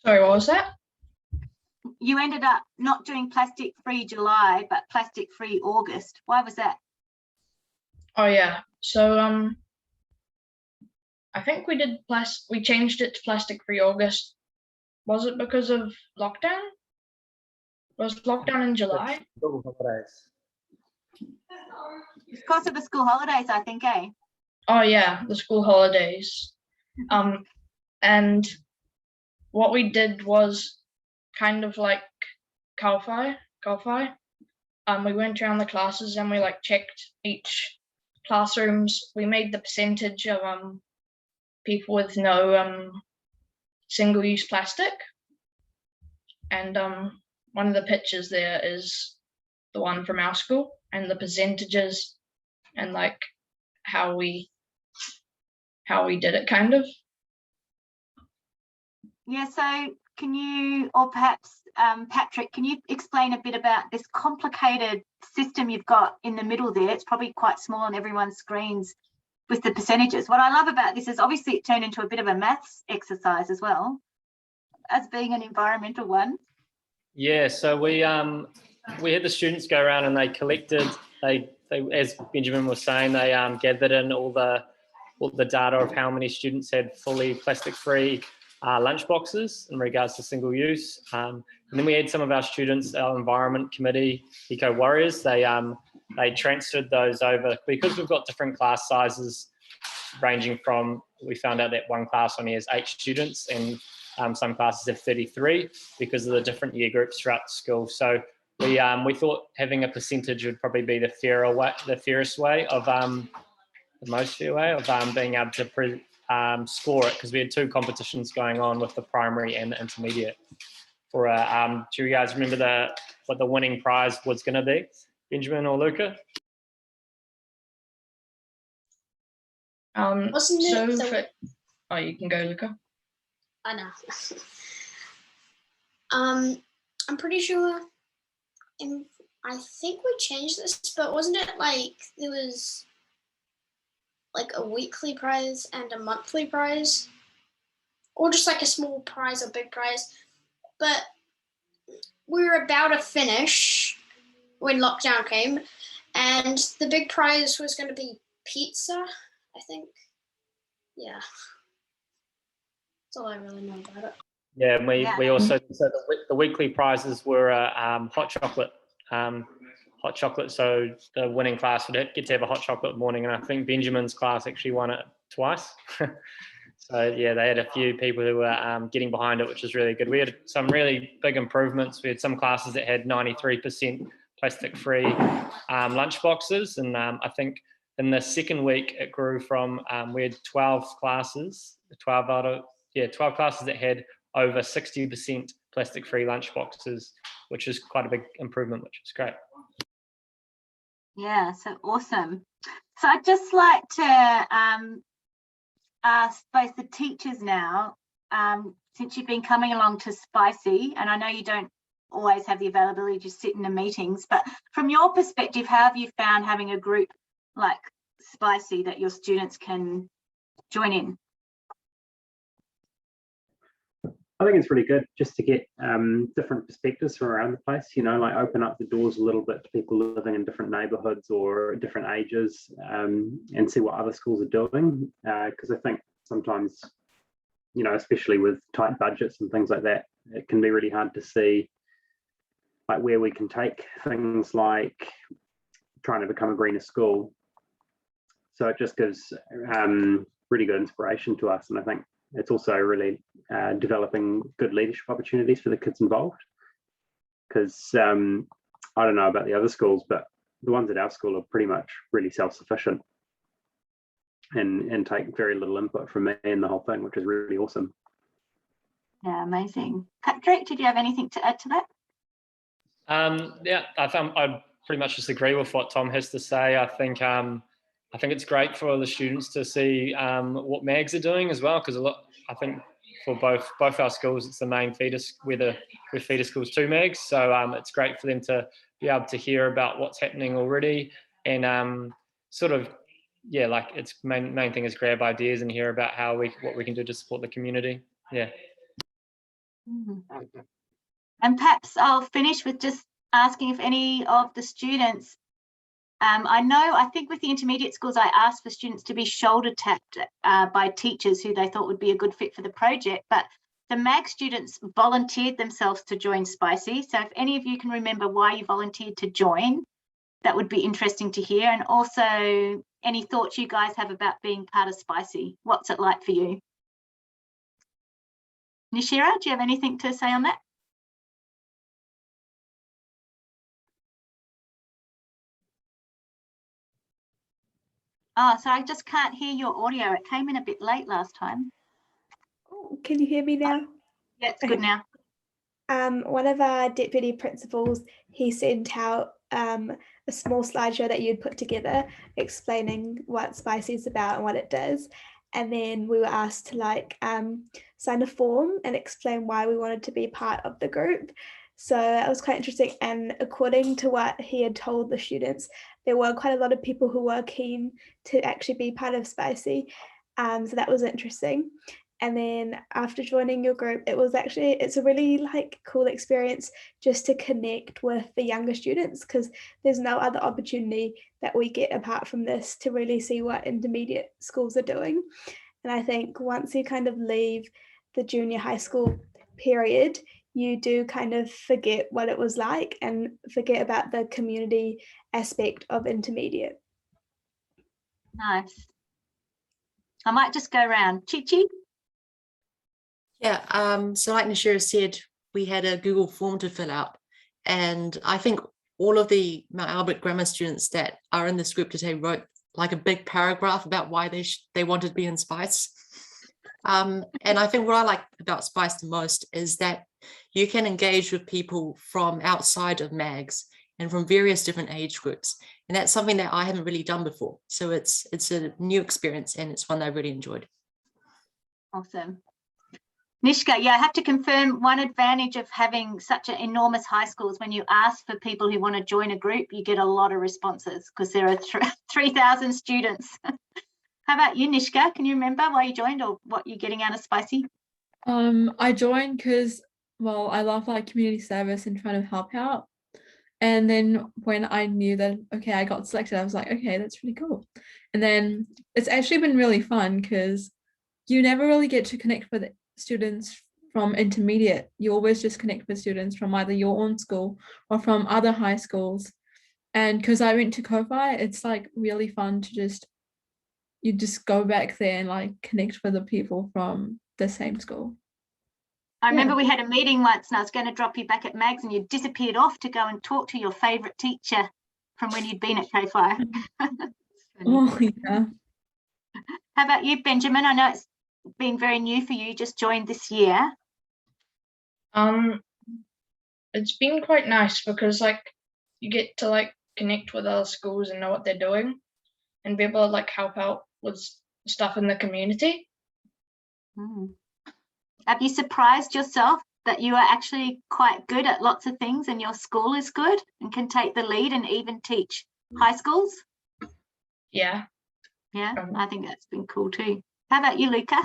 Speaker 6: Sorry, what was that?
Speaker 1: You ended up not doing Plastic Free July, but Plastic Free August. Why was that?
Speaker 6: Oh yeah, so I think we changed it to Plastic Free August. Was it because of lockdown? Was lockdown in July?
Speaker 1: Because of the school holidays, I think, eh?
Speaker 6: Oh yeah, the school holidays. And what we did was kind of like Kalfi. We went around the classes and we like checked each classrooms. We made the percentage of people with no single-use plastic, and one of the pictures there is the one from our school, and the percentages and like how we did it, kind of.
Speaker 1: Yeah, so can you, or perhaps Patrick, can you explain a bit about this complicated system you've got in the middle there? It's probably quite small on everyone's screens with the percentages. What I love about this is obviously it turned into a bit of a maths exercise as well, as being an environmental one.
Speaker 8: Yeah, so we had the students go around and they collected, they as Benjamin was saying, they gathered in all the data of how many students had fully plastic-free lunch boxes in regards to single use. And then we had some of our students, our environment committee, Eco Warriors, they transferred those over, because we've got different class sizes ranging from, we found out that one class only has 8 students and some classes have 33 because of the different year groups throughout the school. So we thought having a percentage would probably be the fairest way of the most fair way of being able to score it, because we had 2 competitions going on with the primary and the intermediate. do you guys remember what the winning prize was going to be, Benjamin or Luca?
Speaker 7: Wasn't it
Speaker 6: Oh, you can go, Luca.
Speaker 7: I know. I'm pretty sure. I think we changed this, but wasn't it like there was like a weekly prize and a monthly prize, or just like a small prize or big prize? But we were about to finish when lockdown came, and the big prize was going to be pizza, I think. Yeah. That's all I really know about it.
Speaker 8: Yeah, and we also, so the weekly prizes were hot chocolate. Hot chocolate, so the winning class would get to have a hot chocolate morning, and I think Benjamin's class actually won it twice. So yeah, they had a few people who were getting behind it, which is really good. We had some really big improvements. We had some classes that had 93% plastic-free lunch boxes, and I think in the second week it grew from we had 12 classes, 12 classes that had over 60% plastic-free lunch boxes, which is quite a big improvement, which is great.
Speaker 1: Yeah, so awesome. So I'd just like to ask both the teachers now, since you've been coming along to SPiCE-Y, and I know you don't always have the availability to sit in the meetings, but from your perspective, how have you found having a group like SPiCE-Y that your students can join in?
Speaker 9: I think it's really good just to get different perspectives from around the place, you know, like open up the doors a little bit to people living in different neighbourhoods or different ages, and see what other schools are doing. Because I think sometimes, you know, especially with tight budgets and things like that, it can be really hard to see like where we can take things like trying to become a greener school. So it just gives really good inspiration to us, and I think it's also really developing good leadership opportunities for the kids involved, because I don't know about the other schools, but the ones at our school are pretty much really self-sufficient and take very little input from me and the whole thing, which is really awesome.
Speaker 1: Yeah, amazing. Patrick, did you have anything to add to that?
Speaker 8: Yeah, I pretty much just agree with what Tom has to say. I think it's great for the students to see what MAGs are doing as well, because I think for both our schools, it's the main feeder, we're feeder schools to MAGs. So it's great for them to be able to hear about what's happening already, and sort of, yeah, like its main thing is grab ideas and hear about what we can do to support the community. Yeah.
Speaker 1: And perhaps I'll finish with just asking if any of the students, I think with the intermediate schools, I asked for students to be shoulder tapped by teachers who they thought would be a good fit for the project, but the MAG students volunteered themselves to join SPiCE-Y. So if any of you can remember why you volunteered to join, that would be interesting to hear. And also any thoughts you guys have about being part of SPiCE-Y. What's it like for you? Nishira, do you have anything to say on that? Oh, so I just can't hear your audio. It came in a bit late last time.
Speaker 3: Oh, can you hear me now?
Speaker 1: Yeah, it's good now.
Speaker 3: One of our deputy principals, he sent out a small slideshow that you'd put together explaining what SPiCE-Y is about and what it does. And then we were asked to sign a form and explain why we wanted to be part of the group. So that was quite interesting. And according to what he had told the students, there were quite a lot of people who were keen to actually be part of SPiCE-Y. So that was interesting. And then after joining your group, it's a really cool experience just to connect with the younger students, because there's no other opportunity that we get apart from this to really see what intermediate schools are doing. And I think once you kind of leave the junior high school period, you do kind of forget what it was like and forget about the community aspect of intermediate.
Speaker 1: Nice. I might just go around. Chi-Chi?
Speaker 4: Yeah, so like Nishira said, we had a Google form to fill out, and I think all of the Mount Albert grammar students that are in this group today wrote like a big paragraph about why they wanted to be in SPiCE. And I think what I like about SPiCE the most is that You can engage with people from outside of MAGs and from various different age groups. And that's something that I haven't really done before. So it's a new experience, and it's one that I really enjoyed.
Speaker 1: Awesome. Nishka, yeah, I have to confirm one advantage of having such an enormous high school is when you ask for people who want to join a group, you get a lot of responses because there are 3,000 students. How about you, Nishka? Can you remember why you joined or what you're getting out of SPiCE-Y?
Speaker 2: I joined because, well, I love like community service and trying to help out. And then when I knew that, okay, I got selected, I was like, okay, that's really cool. And then it's actually been really fun because you never really get to connect with students from intermediate. You always just connect with students from either your own school or from other high schools. And because I went to COFI, it's like really fun to you just go back there and like connect with the people from the same school.
Speaker 1: I remember we had a meeting once and I was going to drop you back at MAGS and you disappeared off to go and talk to your favourite teacher from when you'd been at COFI.
Speaker 2: Oh, yeah.
Speaker 1: How about you, Benjamin? I know it's been very new for you, just joined this year.
Speaker 6: It's been quite nice because like you get to like connect with other schools and know what they're doing and be able to like help out with stuff in the community.
Speaker 1: Have you surprised yourself that you are actually quite good at lots of things and your school is good and can take the lead and even teach high schools?
Speaker 6: Yeah.
Speaker 1: Yeah, I think that's been cool too. How about you, Luca?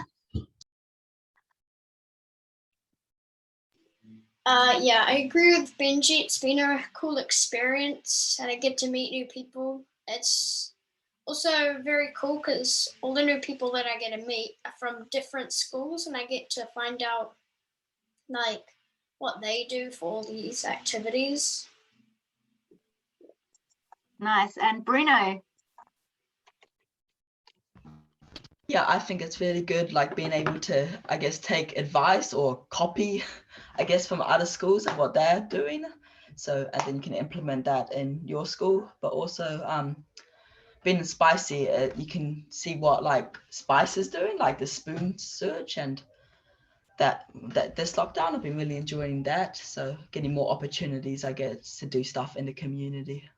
Speaker 7: Yeah, I agree with Benji. It's been a cool experience and I get to meet new people. It's also very cool because all the new people that I get to meet are from different schools and I get to find out like what they do for all these activities.
Speaker 1: Nice. And Bruno?
Speaker 5: Yeah, I think it's really good, like being able to, I guess, take advice or copy, I guess, from other schools and what they're doing. So, and then you can implement that in your school, but also being in SPiCE-Y, you can see what like SPiCE is doing, like the spoon search, and that this lockdown, I've been really enjoying that. So getting more opportunities, I guess, to do stuff in the community.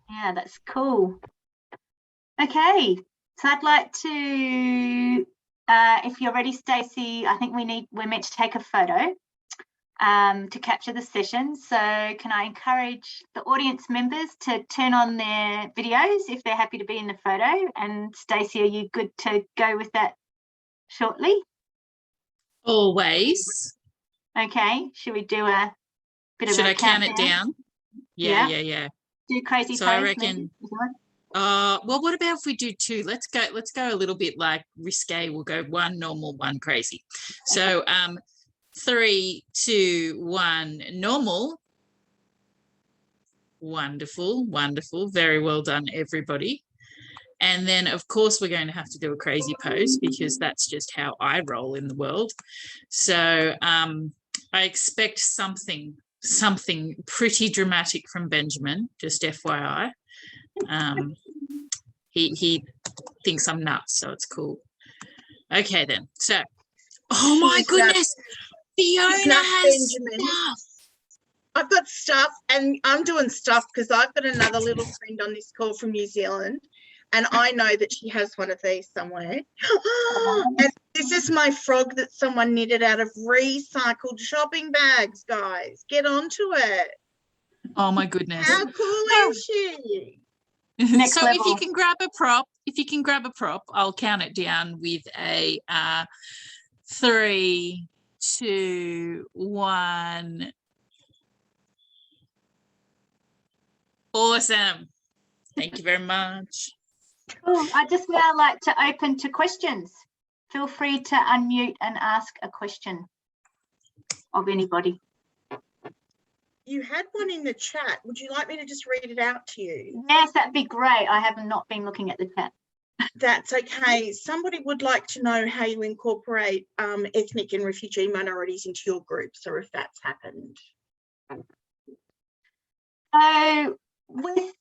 Speaker 1: Yeah, that's cool. Okay, so I'd like to, if you're ready, Stacey, I think we're meant to take a photo to capture the session. So can I encourage the audience members to turn on their videos if they're happy to be in the photo? And Stacey, are you good to go with that shortly?
Speaker 10: Always.
Speaker 1: Okay, should we do a bit of a
Speaker 10: Should I count it down?
Speaker 1: Yeah.
Speaker 10: Yeah.
Speaker 1: Do crazy
Speaker 10: So
Speaker 1: pose,
Speaker 10: I reckon. Well, what about if we do two? Let's go a little bit like risque. We'll go one normal, one crazy. So 3, 2, 1, normal. Wonderful. Very well done, everybody. And then, of course, we're going to have to do a crazy pose because that's just how I roll in the world. So I expect something pretty dramatic from Benjamin, just FYI. He thinks I'm nuts, so it's cool. Okay, then. So, oh my goodness, Fiona has stuff.
Speaker 11: I've got stuff, and I'm doing stuff because I've got another little friend on this call from New Zealand, and I know that she has one of these somewhere. And this is my frog that someone knitted out of recycled shopping bags, guys. Get onto it.
Speaker 10: Oh my goodness.
Speaker 11: How cool is she?
Speaker 1: Next
Speaker 10: So
Speaker 1: level.
Speaker 10: if you can grab a prop, I'll count it down with a 3, 2, 1. Awesome. Thank you very much.
Speaker 1: Cool. I just now like to open to questions. Feel free to unmute and ask a question of anybody.
Speaker 11: You had one in the chat. Would you like me to just read it out to you?
Speaker 1: Yes, that'd be great. I have not been looking at the chat.
Speaker 11: That's okay. Somebody would like to know how you incorporate ethnic and refugee minorities into your groups, or if that's happened.
Speaker 1: So with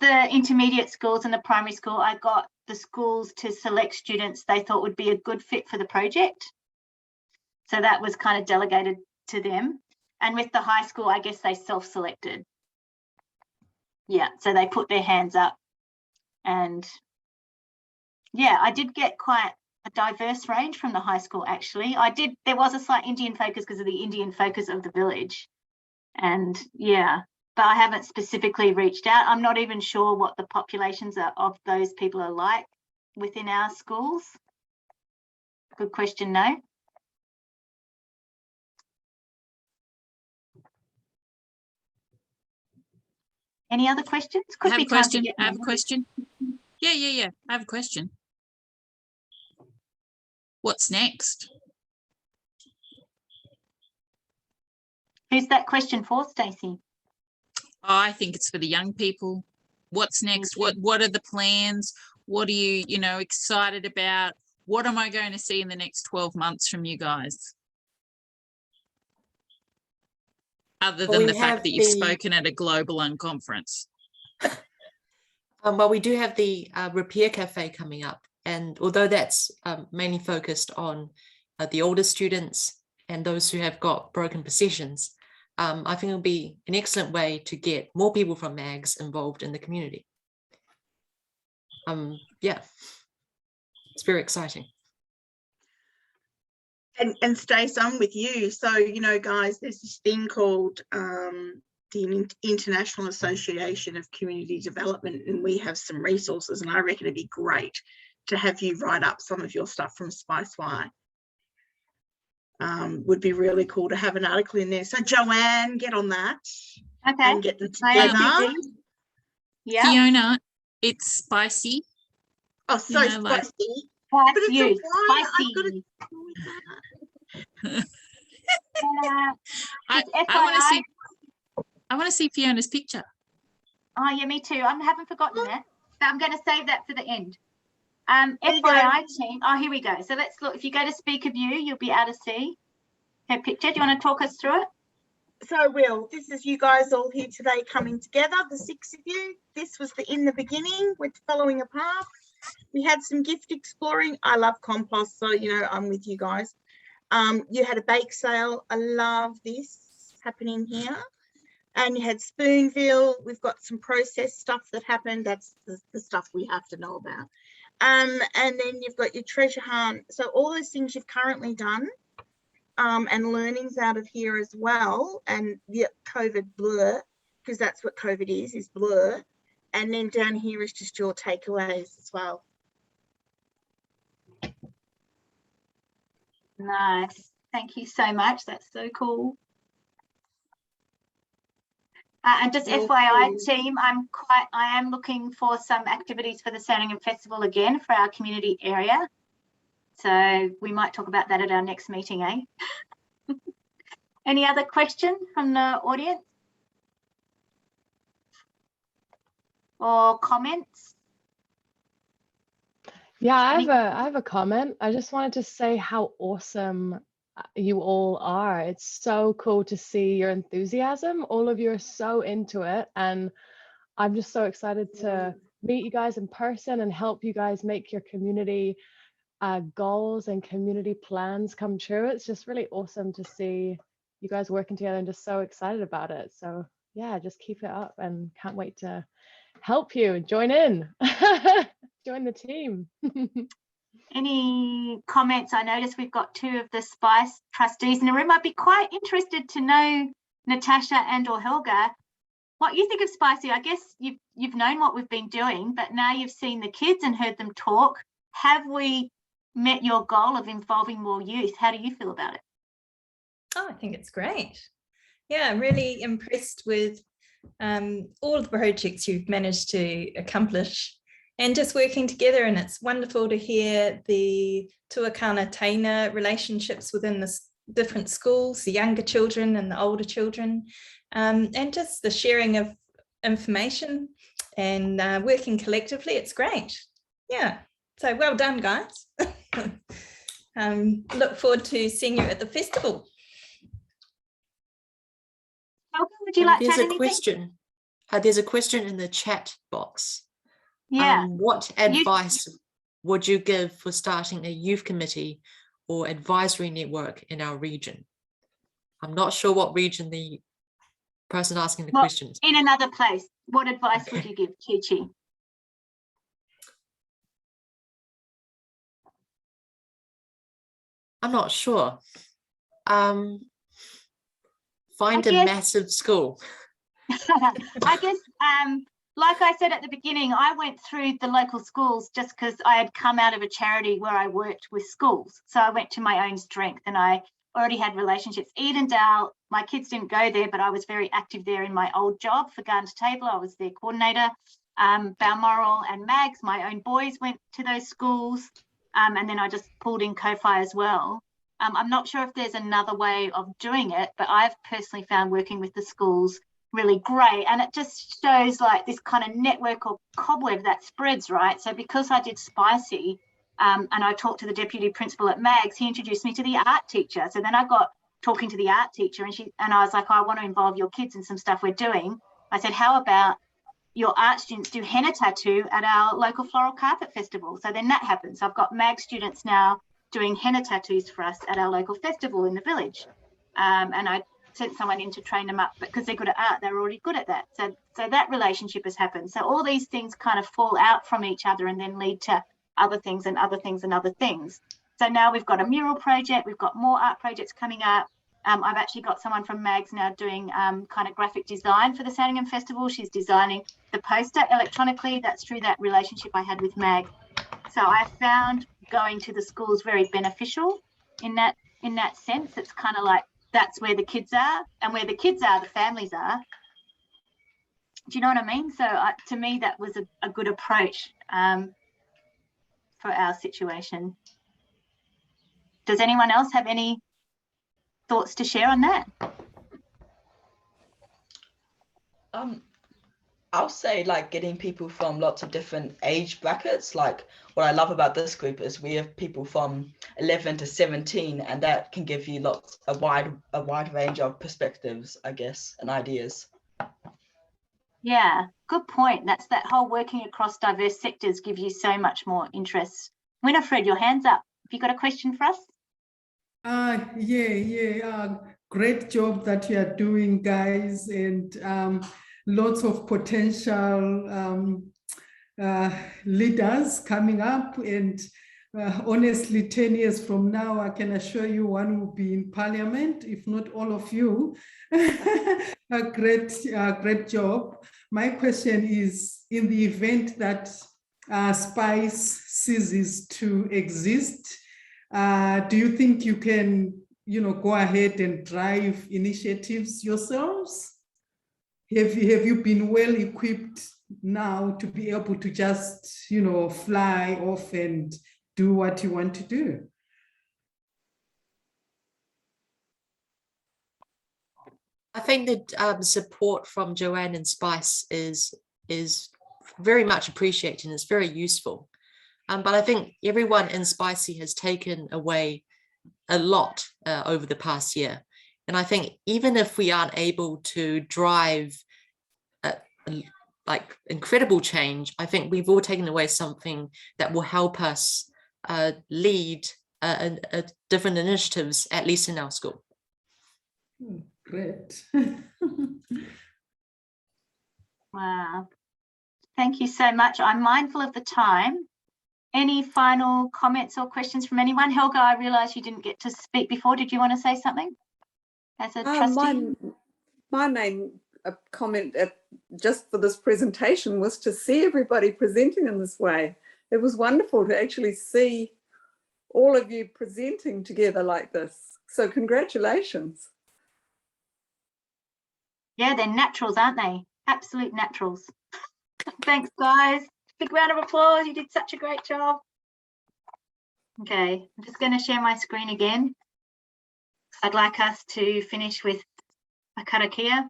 Speaker 1: the intermediate schools and the primary school, I got the schools to select students they thought would be a good fit for the project. So that was kind of delegated to them. And with the high school, I guess they self-selected. Yeah, so they put their hands up. And yeah, I did get quite a diverse range from the high school, actually. There was a slight Indian focus because of the Indian focus of the village. And yeah, but I haven't specifically reached out. I'm not even sure what the populations of those people are like within our schools. Good question, no? Any other questions?
Speaker 10: I have a question. I have a question. Yeah. I have a question. What's next?
Speaker 1: Who's that question for, Stacey?
Speaker 10: Oh, I think it's for the young people. What's next?
Speaker 1: Okay.
Speaker 10: What are the plans? What are you, excited about? What am I going to see in the next 12 months from you guys? Other than the fact that you've spoken at a global unconference.
Speaker 4: Well, we do have the Repair Cafe coming up. And although that's mainly focused on the older students and those who have got broken possessions, I think it'll be an excellent way to get more people from MAGS involved in the community. Yeah, it's very exciting.
Speaker 11: And Stace, I'm with you. So, guys, there's this thing called the International Association of Community Development, and we have some resources, and I reckon it'd be great to have you write up some of your stuff from SPiCE-Y. Would be really cool to have an article in there. So Joanne, get on that.
Speaker 1: Okay.
Speaker 11: And get them together.
Speaker 1: Yeah.
Speaker 10: Fiona, it's spicy.
Speaker 11: Oh, so spicy.
Speaker 1: Like,
Speaker 11: but it's
Speaker 1: you,
Speaker 11: spicy. I've got to
Speaker 10: I want to see Fiona's picture.
Speaker 1: Oh yeah, me too. I haven't forgotten that. So I'm going to save that for the end. FYI team. Oh, here we go. So let's look. If you go to speaker view, you'll be able to see her picture. Do you want to talk us through it?
Speaker 11: So I will. This is you guys all here today coming together, the 6 of you. This was in the beginning with following a path. We had some gift exploring. I love compost, so I'm with you guys. You had a bake sale. I love this happening here. And you had Spoonville. We've got some process stuff that happened. That's the stuff we have to know about. And then you've got your treasure hunt. So all those things you've currently done, and learnings out of here as well. And the COVID blur, because that's what COVID is blur. And then down here is just your takeaways as well.
Speaker 1: Nice. Thank you so much. That's so cool. And just FYI team, I am looking for some activities for the Sandringham Festival again for our community area. So we might talk about that at our next meeting, eh? Any other question from the audience? Or comments?
Speaker 12: Yeah, I have a comment. I just wanted to say how awesome you all are. It's so cool to see your enthusiasm. All of you are so into it, and I'm just so excited to meet you guys in person and help you guys make your community goals and community plans come true. It's just really awesome to see you guys working together and just so excited about it. So yeah, just keep it up and can't wait to help you and join in. Join the team.
Speaker 1: Any comments? I noticed we've got 2 of the SPiCE trustees in the room. I'd be quite interested to know, Natasha and or Helga, what you think of SPiCE-Y. I guess you've known what we've been doing, but now you've seen the kids and heard them talk. Have we met your goal of involving more youth? How do you feel about it?
Speaker 13: Oh, I think it's great. Yeah, I'm really impressed with all of the projects you've managed to accomplish and just working together. And it's wonderful to hear the tuakana taina relationships within the different schools, the younger children and the older children, and just the sharing of information and working collectively. It's great. Yeah, so well done, guys. Look forward to seeing you at the festival.
Speaker 1: Would you like to add
Speaker 4: There's a
Speaker 1: anything?
Speaker 4: question. There's a question in the chat box.
Speaker 1: Yeah.
Speaker 4: What advice would you give for starting a youth committee or advisory network in our region. I'm not sure what region the person asking the questions.
Speaker 1: In another place, what advice would you give, Chi-Chi?
Speaker 4: I'm not sure. Find a massive school.
Speaker 1: I guess, like I said at the beginning, I went through the local schools just because I had come out of a charity where I worked with schools. So I went to my own strength and I already had relationships. Edendale, my kids didn't go there, but I was very active there in my old job for Garden to Table. I was their coordinator. Balmoral and Mags, my own boys, went to those schools. And then I just pulled in Ko-Fi as well. I'm not sure if there's another way of doing it, but I've personally found working with the schools really great. And it just shows like this kind of network or cobweb that spreads, right? So because I did SPiCE-Y and I talked to the deputy principal at Mags, he introduced me to the art teacher. So then I got talking to the art teacher and I was like, I want to involve your kids in some stuff we're doing. I said, how about your art students do henna tattoo at our local floral carpet festival? So then that happens. I've got MAG students now doing henna tattoos for us at our local festival in the village. And I sent someone in to train them up, but because they're good at art, they're already good at that. So that relationship has happened. So all these things kind of fall out from each other and then lead to other things and other things and other things. So now we've got a mural project, we've got more art projects coming up. I've actually got someone from Mags now doing kind of graphic design for the Sandringham Festival. She's designing the poster electronically. That's through that relationship I had with Mags. So I found going to the schools very beneficial in that sense. It's kind of like that's where the kids are, and where the kids are, the families are. Do you know what I mean? So to me, that was a good approach for our situation. Does anyone else have any thoughts to share on that?
Speaker 5: I'll say like getting people from lots of different age brackets. Like what I love about this group is we have people from 11 to 17, and that can give you a wide range of perspectives, I guess, and ideas.
Speaker 1: Yeah, good point. That's that whole working across diverse sectors gives you so much more interest. Winifred, your hand's up. Have you got a question for us?
Speaker 14: Great job that you are doing, guys, and lots of potential leaders coming up. And honestly, 10 years from now, I can assure you one will be in Parliament, if not all of you. A great job. My question is, in the event that SPiCE ceases to exist, do you think you can, go ahead and drive initiatives yourselves? Have you been well equipped now to be able to just, fly off and do what you want to do?
Speaker 4: I think that support from Joanne and SPiCE is very much appreciated and it's very useful. But I think everyone in SPiCE-Y has taken away a lot over the past year. And I think even if we aren't able to drive like incredible change, I think we've all taken away something that will help us lead different initiatives, at least in our school.
Speaker 14: Great.
Speaker 1: Wow. Thank you so much. I'm mindful of the time. Any final comments or questions from anyone? Helga, I realise you didn't get to speak before. Did you want to say something as a trustee?
Speaker 15: My main comment just for this presentation was to see everybody presenting in this way. It was wonderful to actually see all of you presenting together like this. So congratulations.
Speaker 1: Yeah, they're naturals, aren't they? Absolute naturals. Thanks, guys. Big round of applause. You did such a great job. Okay, I'm just going to share my screen again. I'd like us to finish with a karakia.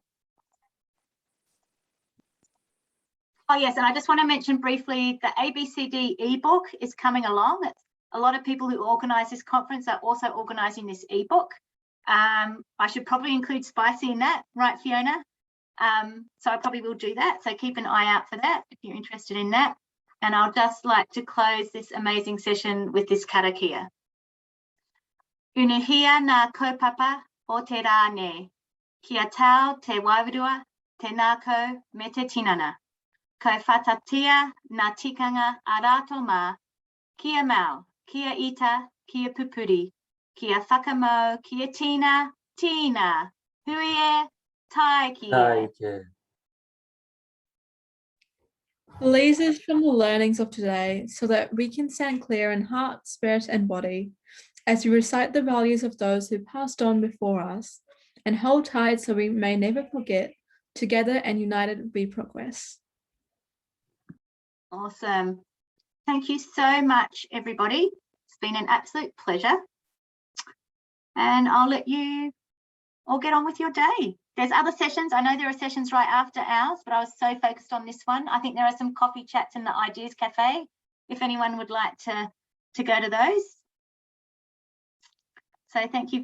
Speaker 1: Oh, yes, and I just want to mention briefly the ABCD ebook is coming along. A lot of people who organise this conference are also organising this ebook. I should probably include SPiCE-Y in that, right, Fiona? So I probably will do that. So keep an eye out for that if you're interested in that. And I'll just like to close this amazing session with this karakia. Unuhia nā kaupapa o te rāne. Kia tau te wairua, te nākau me te tinana. Ko whatatia nā tikanga a rātou mā. Kia mau, kia ita, kia pupuri. Kia whakamau, kia tina, tina. Hui e, tai ki e.
Speaker 2: Release us from the learnings of today so that we can stand clear in heart, spirit, and body as we recite the values of those who passed on before us and hold tight so we may never forget. Together and united we progress.
Speaker 1: Awesome. Thank you so much, everybody. It's been an absolute pleasure. And I'll let you all get on with your day. There's other sessions. I know there are sessions right after ours, but I was so focused on this one. I think there are some coffee chats in the Ideas Cafe, if anyone would like to go to those. So thank you very